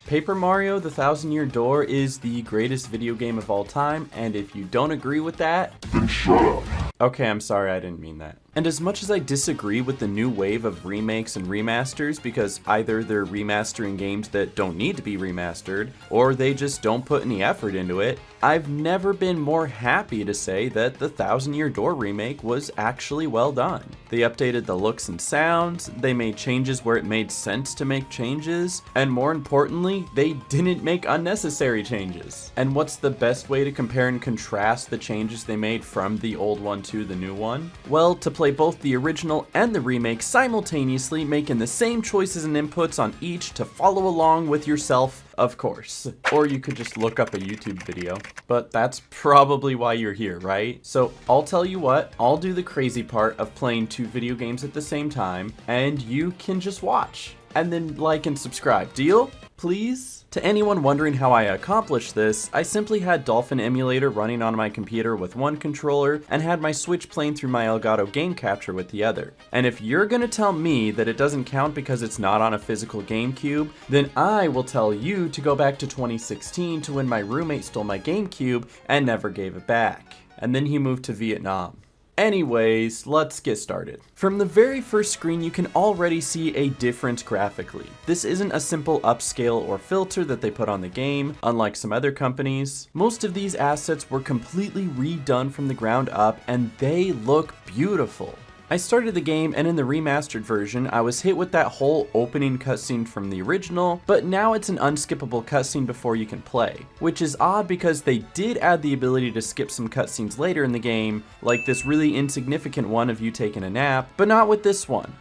Paper Mario The Thousand Year Door is the greatest video game of all time, and if you don't agree with that, then shut up. Okay, I'm sorry, I didn't mean that. And as much as I disagree with the new wave of remakes and remasters because either they're remastering games that don't need to be remastered, or they just don't put any effort into it, I've never been more happy to say that the Thousand Year Door remake was actually well done. They updated the looks and sounds, they made changes where it made sense to make changes, and more importantly, they didn't make unnecessary changes. And what's the best way to compare and contrast the changes they made from the old one to the new one? Well, to play both the original and the remake simultaneously, making the same choices and inputs on each to follow along with yourself, of course. Or you could just look up a YouTube video, but that's probably why you're here, right? So I'll tell you what, I'll do the crazy part of playing two video games at the same time, and you can just watch, and then like and subscribe. Deal? Please? To anyone wondering how I accomplished this, I simply had Dolphin Emulator running on my computer with one controller and had my Switch playing through my Elgato game capture with the other. And if you're gonna tell me that it doesn't count because it's not on a physical GameCube, then I will tell you to go back to 2016 to when my roommate stole my GameCube and never gave it back. And then he moved to Vietnam. Anyways, let's get started. From the very first screen, you can already see a difference graphically. This isn't a simple upscale or filter that they put on the game, unlike some other companies. Most of these assets were completely redone from the ground up, and they look beautiful. I started the game, and in the remastered version, I was hit with that whole opening cutscene from the original, but now it's an unskippable cutscene before you can play, which is odd because they did add the ability to skip some cutscenes later in the game, like this really insignificant one of you taking a nap, but not with this one.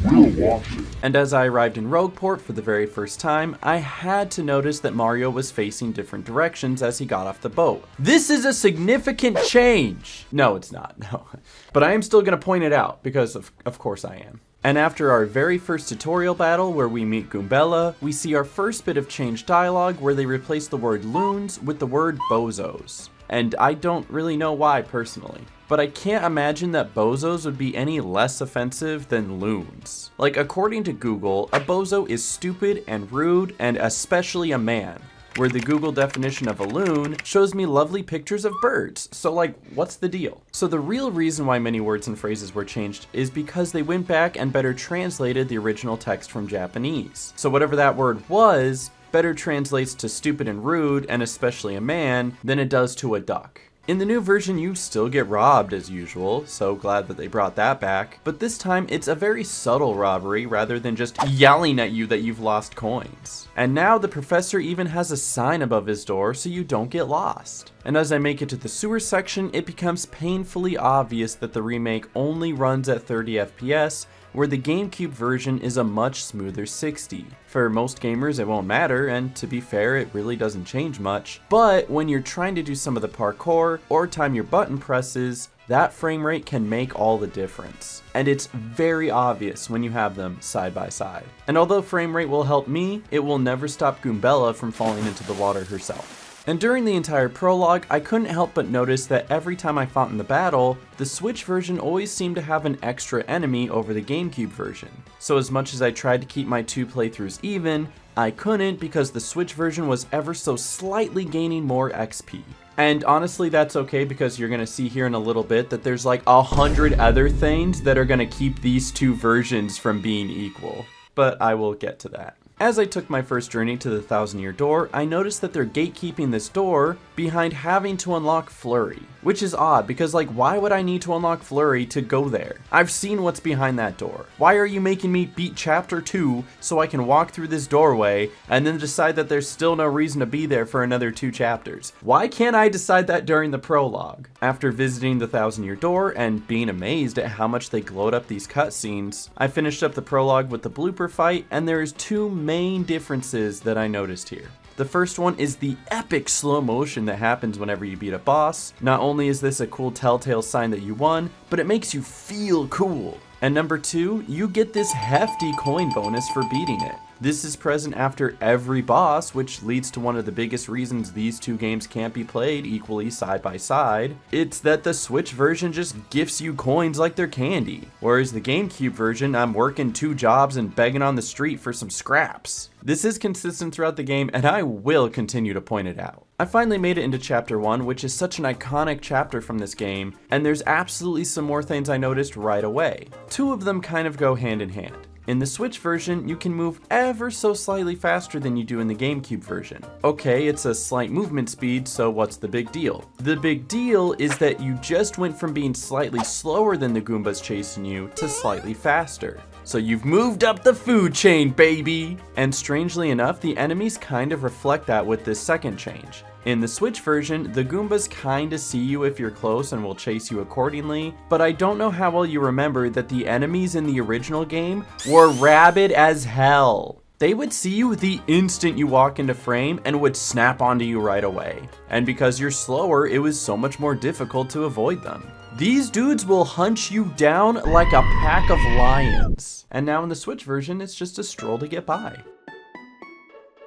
You will watch it. And as I arrived in Rogueport for the very first time, I had to notice that Mario was facing different directions as he got off the boat. This is a significant change! No, it's not, no. But I am still gonna point it out, because of course I am. And after our very first tutorial battle where we meet Goombella, we see our first bit of change dialogue where they replace the word loons with the word bozos. And I don't really know why personally. But I can't imagine that bozos would be any less offensive than loons. Like, according to Google, a bozo is stupid and rude and especially a man, where the Google definition of a loon shows me lovely pictures of birds. So like, what's the deal? So the real reason why many words and phrases were changed is because they went back and better translated the original text from Japanese. So whatever that word was, better translates to stupid and rude and especially a man than it does to a duck. In the new version, you still get robbed as usual, so glad that they brought that back, but this time it's a very subtle robbery rather than just yelling at you that you've lost coins. And now the professor even has a sign above his door so you don't get lost. And as I make it to the sewer section, it becomes painfully obvious that the remake only runs at 30 FPS, where the GameCube version is a much smoother 60. For most gamers it won't matter, and to be fair, it really doesn't change much, but when you're trying to do some of the parkour or time your button presses, that frame rate can make all the difference. And it's very obvious when you have them side by side. And although frame rate will help me, it will never stop Goombella from falling into the water herself. And during the entire prologue, I couldn't help but notice that every time I fought in the battle, the Switch version always seemed to have an extra enemy over the GameCube version. So as much as I tried to keep my two playthroughs even, I couldn't because the Switch version was ever so slightly gaining more XP. And honestly, that's okay because you're gonna see here in a little bit that there's like 100 other things that are gonna keep these two versions from being equal. But I will get to that. As I took my first journey to the Thousand Year Door, I noticed that they're gatekeeping this door behind having to unlock Flurry. Which is odd, because like, why would I need to unlock Flurry to go there? I've seen what's behind that door. Why are you making me beat chapter 2 so I can walk through this doorway and then decide that there's still no reason to be there for another 2 chapters? Why can't I decide that during the prologue? After visiting the Thousand Year Door and being amazed at how much they glowed up these cutscenes, I finished up the prologue with the blooper fight, and there's 2 main differences that I noticed here. The first one is the epic slow motion that happens whenever you beat a boss. Not only is this a cool telltale sign that you won, but it makes you feel cool. And number 2, you get this hefty coin bonus for beating it. This is present after every boss, which leads to one of the biggest reasons these two games can't be played equally side by side. It's that the Switch version just gifts you coins like they're candy, whereas the GameCube version, I'm working 2 jobs and begging on the street for some scraps. This is consistent throughout the game, and I will continue to point it out. I finally made it into Chapter 1, which is such an iconic chapter from this game, and there's absolutely some more things I noticed right away. 2 of them kind of go hand in hand. In the Switch version, you can move ever so slightly faster than you do in the GameCube version. Okay, it's a slight movement speed, so what's the big deal? The big deal is that you just went from being slightly slower than the Goombas chasing you to slightly faster. So you've moved up the food chain, baby! And strangely enough, the enemies kind of reflect that with this second change. In the Switch version, the Goombas kinda see you if you're close and will chase you accordingly, but I don't know how well you remember that the enemies in the original game were rabid as hell. They would see you the instant you walk into frame and would snap onto you right away. And because you're slower, it was so much more difficult to avoid them. These dudes will hunt you down like a pack of lions. And now in the Switch version, it's just a stroll to get by.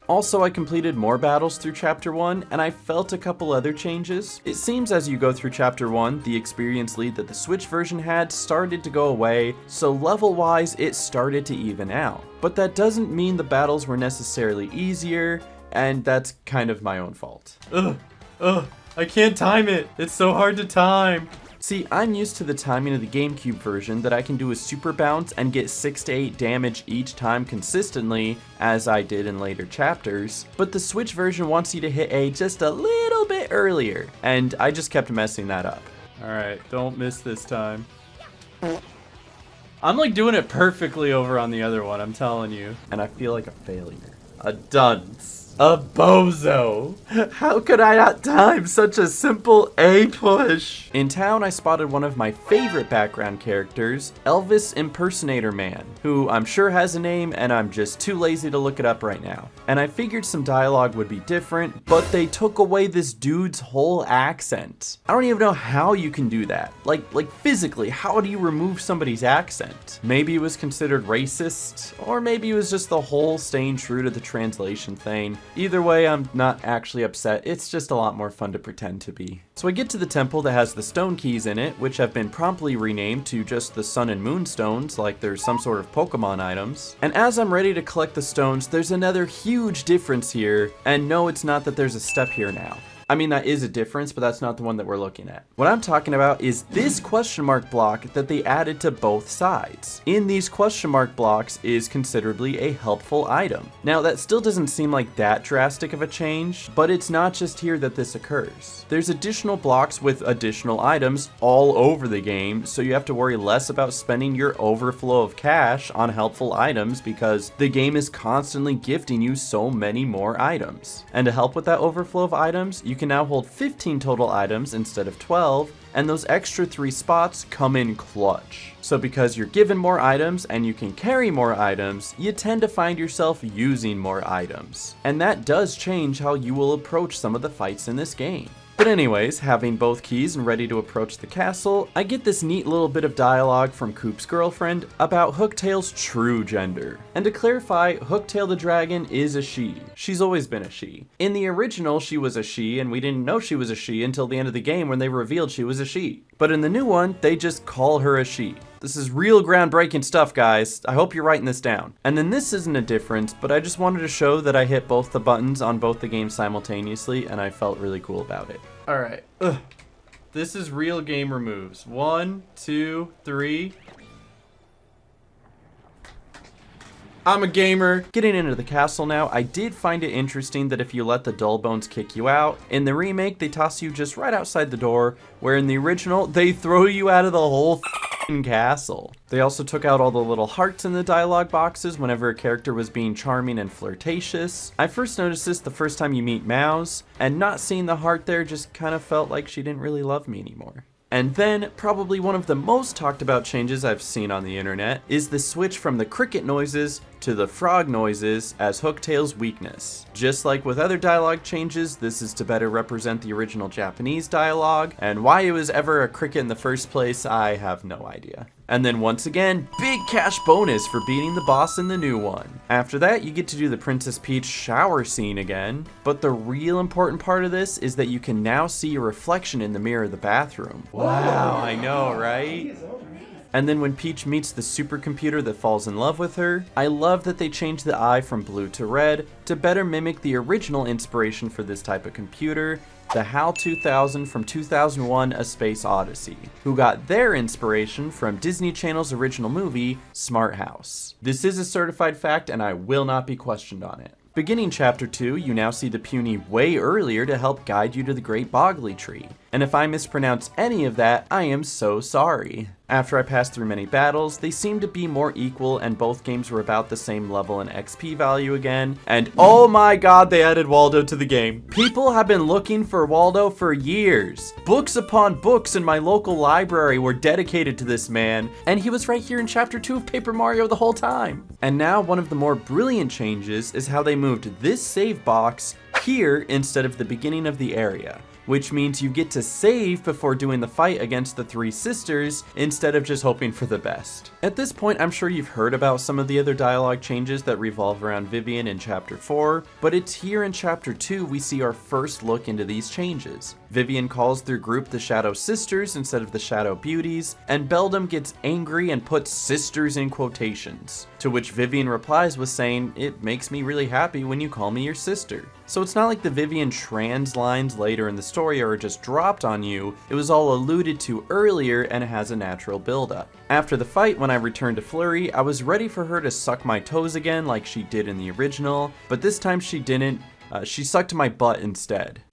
Also, I completed more battles through Chapter 1, and I felt a couple other changes. It seems as you go through Chapter 1, the experience lead that the Switch version had started to go away, so level-wise, it started to even out. But that doesn't mean the battles were necessarily easier, and that's kind of my own fault. I can't time it! It's so hard to time! See, I'm used to the timing of the GameCube version that I can do a super bounce and get 6 to 8 damage each time consistently, as I did in later chapters, but the Switch version wants you to hit A just a little bit earlier, and I just kept messing that up. Alright, don't miss this time. I'm like doing it perfectly over on the other one, I'm telling you. And I feel like a failure. A dunce. A bozo. How could I not time such a simple A push? In town, I spotted one of my favorite background characters, Elvis Impersonator Man, who I'm sure has a name and I'm just too lazy to look it up right now. And I figured some dialogue would be different, but they took away this dude's whole accent. I don't even know how you can do that. Like physically, how do you remove somebody's accent? Maybe it was considered racist, or maybe it was just the whole staying true to the translation thing. Either way, I'm not actually upset, it's just a lot more fun to pretend to be. So I get to the temple that has the stone keys in it, which have been promptly renamed to just the sun and moon stones, like they're some sort of Pokemon items. And as I'm ready to collect the stones, there's another huge difference here, and no, it's not that there's a step here now. I mean, that is a difference, but that's not the one that we're looking at. What I'm talking about is this question mark block that they added to both sides. In these question mark blocks is considerably a helpful item. Now, that still doesn't seem like that drastic of a change, but it's not just here that this occurs. There's additional blocks with additional items all over the game, so you have to worry less about spending your overflow of cash on helpful items because the game is constantly gifting you so many more items. And to help with that overflow of items, you can now hold 15 total items instead of 12, and those extra 3 spots come in clutch. So because you're given more items and you can carry more items, you tend to find yourself using more items. And that does change how you will approach some of the fights in this game. But anyways, having both keys and ready to approach the castle, I get this neat little bit of dialogue from Coop's girlfriend about Hooktail's true gender. And to clarify, Hooktail the dragon is a she. She's always been a she. In the original, she was a she, and we didn't know she was a she until the end of the game when they revealed she was a she. But in the new one, they just call her a she. This is real groundbreaking stuff, guys. I hope you're writing this down. And then this isn't a difference, but I just wanted to show that I hit both the buttons on both the games simultaneously, and I felt really cool about it. All right. This is real gamer moves. 1, 2, 3. I'm a gamer. Getting into the castle now, I did find it interesting that if you let the dull bones kick you out, in the remake, they toss you just right outside the door, where in the original, they throw you out of the whole castle. They also took out all the little hearts in the dialogue boxes whenever a character was being charming and flirtatious. I first noticed this the first time you meet Mouse, and not seeing the heart there just kind of felt like she didn't really love me anymore. And then, probably one of the most talked about changes I've seen on the internet is the switch from the cricket noises to the frog noises as Hooktail's weakness. Just like with other dialogue changes, this is to better represent the original Japanese dialogue, and why it was ever a cricket in the first place, I have no idea. And then once again, big cash bonus for beating the boss in the new one. After that, you get to do the Princess Peach shower scene again, but the real important part of this is that you can now see your reflection in the mirror of the bathroom. Wow, I know, right? And then when Peach meets the supercomputer that falls in love with her, I love that they changed the eye from blue to red to better mimic the original inspiration for this type of computer, the HAL 2000 from 2001: A Space Odyssey, who got their inspiration from Disney Channel's original movie, Smart House. This is a certified fact and I will not be questioned on it. Beginning Chapter 2, you now see the Puny way earlier to help guide you to the Great Boggly Tree. And if I mispronounce any of that, I am so sorry. After I passed through many battles, they seemed to be more equal and both games were about the same level and XP value again. And oh my god, they added Waldo to the game. People have been looking for Waldo for years. Books upon books in my local library were dedicated to this man, and he was right here in Chapter 2 of Paper Mario the whole time. And now one of the more brilliant changes is how they moved this save box here instead of the beginning of the area, which means you get to save before doing the fight against the three sisters instead of just hoping for the best. At this point, I'm sure you've heard about some of the other dialogue changes that revolve around Vivian in Chapter 4, but it's here in Chapter 2 we see our first look into these changes. Vivian calls their group the Shadow Sisters instead of the Shadow Beauties, and Beldam gets angry and puts sisters in quotations, to which Vivian replies with saying, "It makes me really happy when you call me your sister." So it's not like the Vivian trans lines later in the story are just dropped on you, it was all alluded to earlier and it has a natural build-up. After the fight, when I returned to Flurry, I was ready for her to suck my toes again like she did in the original, but this time she didn't. She sucked my butt instead.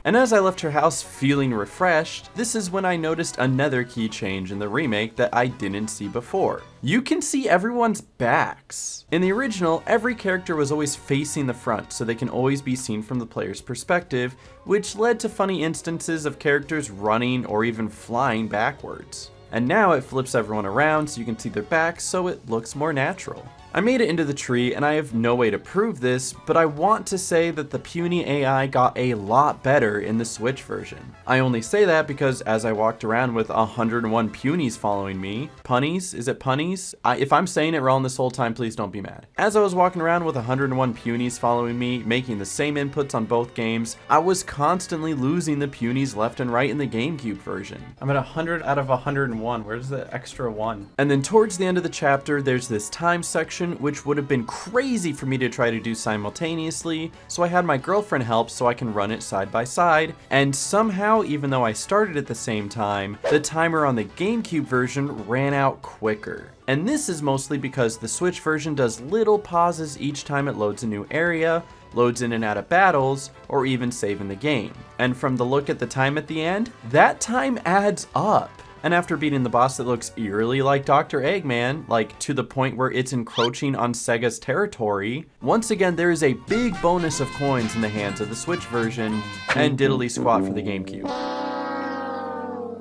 And as I left her house feeling refreshed, this is when I noticed another key change in the remake that I didn't see before. You can see everyone's backs. In the original, every character was always facing the front, so they can always be seen from the player's perspective, which led to funny instances of characters running or even flying backwards. And now it flips everyone around so you can see their backs, so it looks more natural. I made it into the tree and I have no way to prove this, but I want to say that the puny AI got a lot better in the Switch version. I only say that because as I walked around with 101 punies following me, punnies, is it punnies? If I'm saying it wrong this whole time, please don't be mad. As I was walking around with 101 punies following me, making the same inputs on both games, I was constantly losing the punies left and right in the GameCube version. I'm at 100 out of 101, where's the extra one? And then towards the end of the chapter, there's this time section which would have been crazy for me to try to do simultaneously, so I had my girlfriend help so I can run it side by side, and somehow, even though I started at the same time, the timer on the GameCube version ran out quicker. And this is mostly because the Switch version does little pauses each time it loads a new area, loads in and out of battles, or even saving the game. And from the look at the time at the end, that time adds up. And after beating the boss that looks eerily like Dr. Eggman, like to the point where it's encroaching on Sega's territory, once again there is a big bonus of coins in the hands of the Switch version, and diddly squat for the GameCube.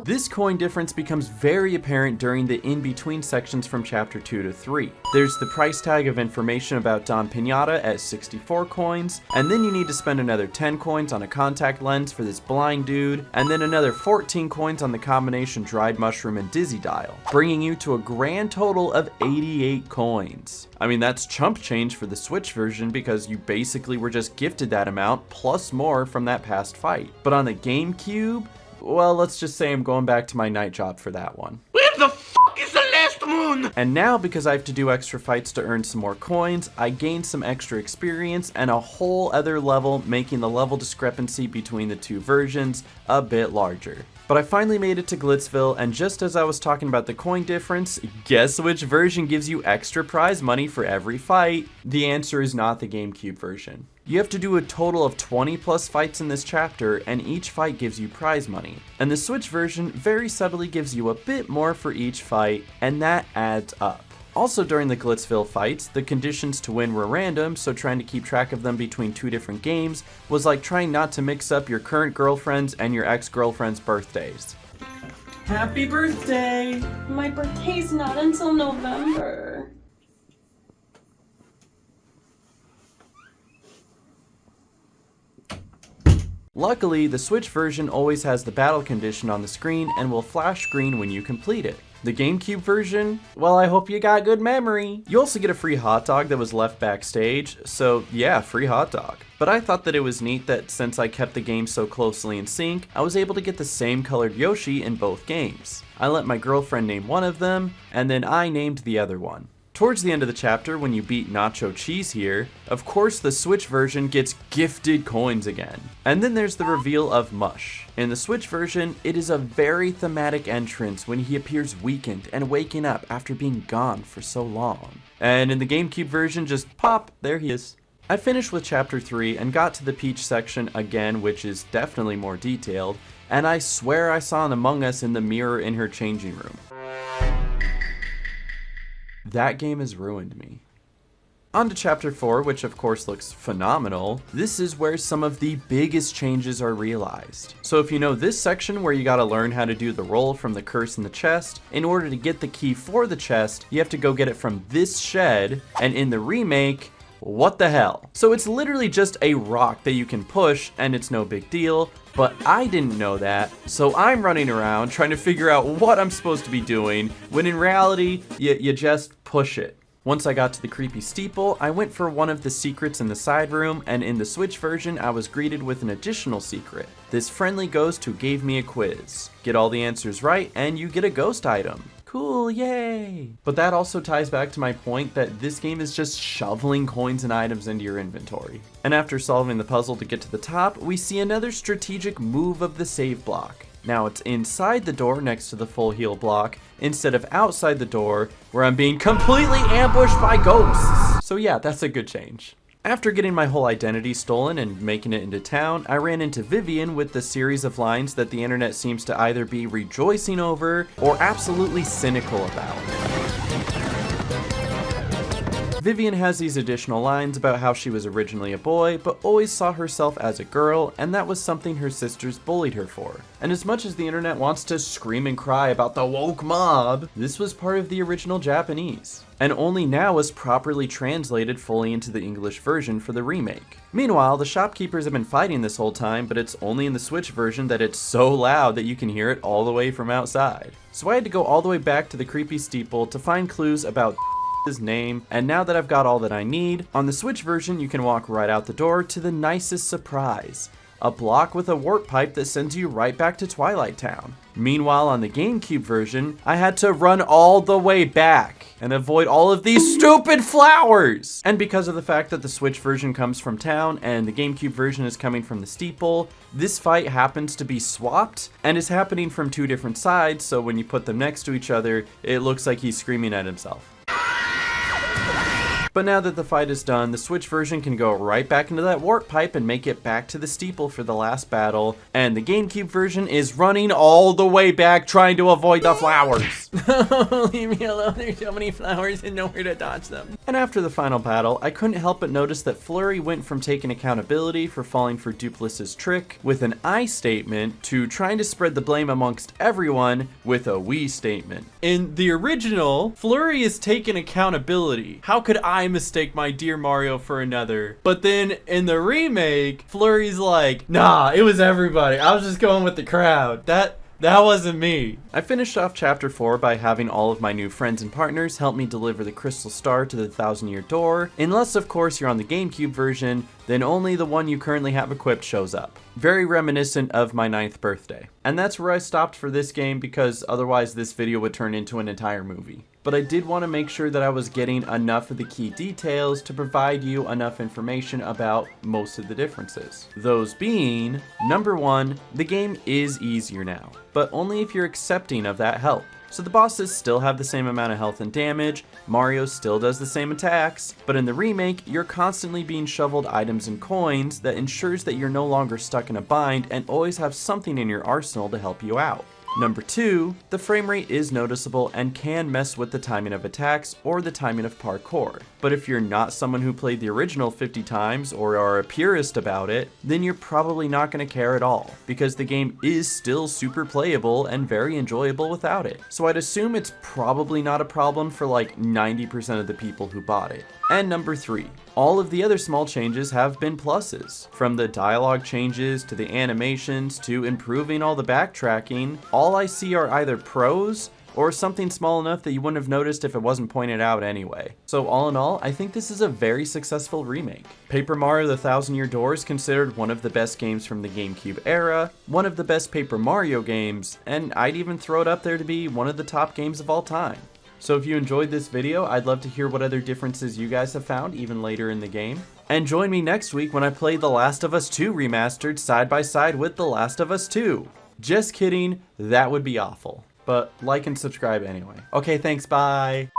This coin difference becomes very apparent during the in-between sections from Chapter 2 to 3. There's the price tag of information about Don Pinata at 64 coins, and then you need to spend another 10 coins on a contact lens for this blind dude, and then another 14 coins on the combination dried mushroom and dizzy dial, bringing you to a grand total of 88 coins. I mean, that's chump change for the Switch version because you basically were just gifted that amount plus more from that past fight. But on the GameCube, well, let's just say I'm going back to my night job for that one. Where the fuck is the last moon? And now, because I have to do extra fights to earn some more coins, I gained some extra experience and a whole other level, making the level discrepancy between the two versions a bit larger. But I finally made it to Glitzville, and just as I was talking about the coin difference, guess which version gives you extra prize money for every fight? The answer is not the GameCube version. You have to do a total of 20 plus fights in this chapter, and each fight gives you prize money. And the Switch version very subtly gives you a bit more for each fight, and that adds up. Also during the Glitzville fights, the conditions to win were random, so trying to keep track of them between two different games was like trying not to mix up your current girlfriend's and your ex-girlfriend's birthdays. Happy birthday! My birthday's not until November. Luckily, the Switch version always has the battle condition on the screen and will flash green when you complete it. The GameCube version? Well, I hope you got good memory. You also get a free hot dog that was left backstage, so yeah, free hot dog. But I thought that it was neat that since I kept the game so closely in sync, I was able to get the same colored Yoshi in both games. I let my girlfriend name one of them, and then I named the other one. Towards the end of the chapter, when you beat Nacho Cheese here, of course the Switch version gets gifted coins again. And then there's the reveal of Mush. In the Switch version, it is a very thematic entrance when he appears weakened and waking up after being gone for so long. And in the GameCube version, just pop, there he is. I finished with chapter 3 and got to the Peach section again, which is definitely more detailed, and I swear I saw an Among Us in the mirror in her changing room. That game has ruined me. On to chapter 4, which of course looks phenomenal. This is where some of the biggest changes are realized. So if you know this section where you gotta learn how to do the roll from the curse in the chest, in order to get the key for the chest, you have to go get it from this shed, and in the remake, what the hell? So it's literally just a rock that you can push and it's no big deal, but I didn't know that, so I'm running around trying to figure out what I'm supposed to be doing, when in reality, you just push it. Once I got to the creepy steeple, I went for one of the secrets in the side room, and in the Switch version, I was greeted with an additional secret. This friendly ghost who gave me a quiz. Get all the answers right, and you get a ghost item. Cool, yay! But that also ties back to my point that this game is just shoveling coins and items into your inventory. And after solving the puzzle to get to the top, we see another strategic move of the save block. Now it's inside the door next to the full heal block, instead of outside the door where I'm being completely ambushed by ghosts. So yeah, that's a good change. After getting my whole identity stolen and making it into town, I ran into Vivian with the series of lines that the internet seems to either be rejoicing over or absolutely cynical about. Vivian has these additional lines about how she was originally a boy, but always saw herself as a girl, and that was something her sisters bullied her for. And as much as the internet wants to scream and cry about the woke mob, this was part of the original Japanese, and only now was properly translated fully into the English version for the remake. Meanwhile, the shopkeepers have been fighting this whole time, but it's only in the Switch version that it's so loud that you can hear it all the way from outside. So I had to go all the way back to the creepy steeple to find clues about his name, and now that I've got all that I need, on the Switch version you can walk right out the door to the nicest surprise. A block with a warp pipe that sends you right back to Twilight Town. Meanwhile, on the GameCube version, I had to run all the way back and avoid all of these stupid flowers! And because of the fact that the Switch version comes from town and the GameCube version is coming from the steeple, this fight happens to be swapped and is happening from two different sides, so when you put them next to each other, it looks like he's screaming at himself. But now that the fight is done, the Switch version can go right back into that warp pipe and make it back to the steeple for the last battle, and the GameCube version is running all the way back trying to avoid the flowers. Leave me alone, there's so many flowers and nowhere to dodge them. And after the final battle, I couldn't help but notice that Flurry went from taking accountability for falling for Duplis's trick with an I statement to trying to spread the blame amongst everyone with a we statement. In the original, Flurry is taking accountability. How could I mistake my dear Mario for another? But then in the remake, Flurry's like, nah, it was everybody. I was just going with the crowd. That wasn't me. I finished off chapter 4 by having all of my new friends and partners help me deliver the crystal star to the 1,000-year door, unless of course you're on the GameCube version, then only the one you currently have equipped shows up. Very reminiscent of my 9th birthday. And that's where I stopped for this game because otherwise this video would turn into an entire movie. But I did want to make sure that I was getting enough of the key details to provide you enough information about most of the differences. Those being, number 1, the game is easier now, but only if you're accepting of that help. So the bosses still have the same amount of health and damage, Mario still does the same attacks, but in the remake, you're constantly being shoveled items and coins that ensures that you're no longer stuck in a bind and always have something in your arsenal to help you out. Number 2, the frame rate is noticeable and can mess with the timing of attacks or the timing of parkour. But if you're not someone who played the original 50 times or are a purist about it, then you're probably not going to care at all, because the game is still super playable and very enjoyable without it. So I'd assume it's probably not a problem for like 90% of the people who bought it. And number 3, All of the other small changes have been pluses. From the dialogue changes to the animations to improving all the backtracking, all I see are either pros or something small enough that you wouldn't have noticed if it wasn't pointed out anyway. So all in all, I think this is a very successful remake. Paper Mario The Thousand Year Door is considered one of the best games from the GameCube era, one of the best Paper Mario games, and I'd even throw it up there to be one of the top games of all time. So if you enjoyed this video, I'd love to hear what other differences you guys have found even later in the game. And join me next week when I play The Last of Us 2 Remastered side by side with The Last of Us 2. Just kidding, that would be awful. But like and subscribe anyway. Okay, thanks, bye!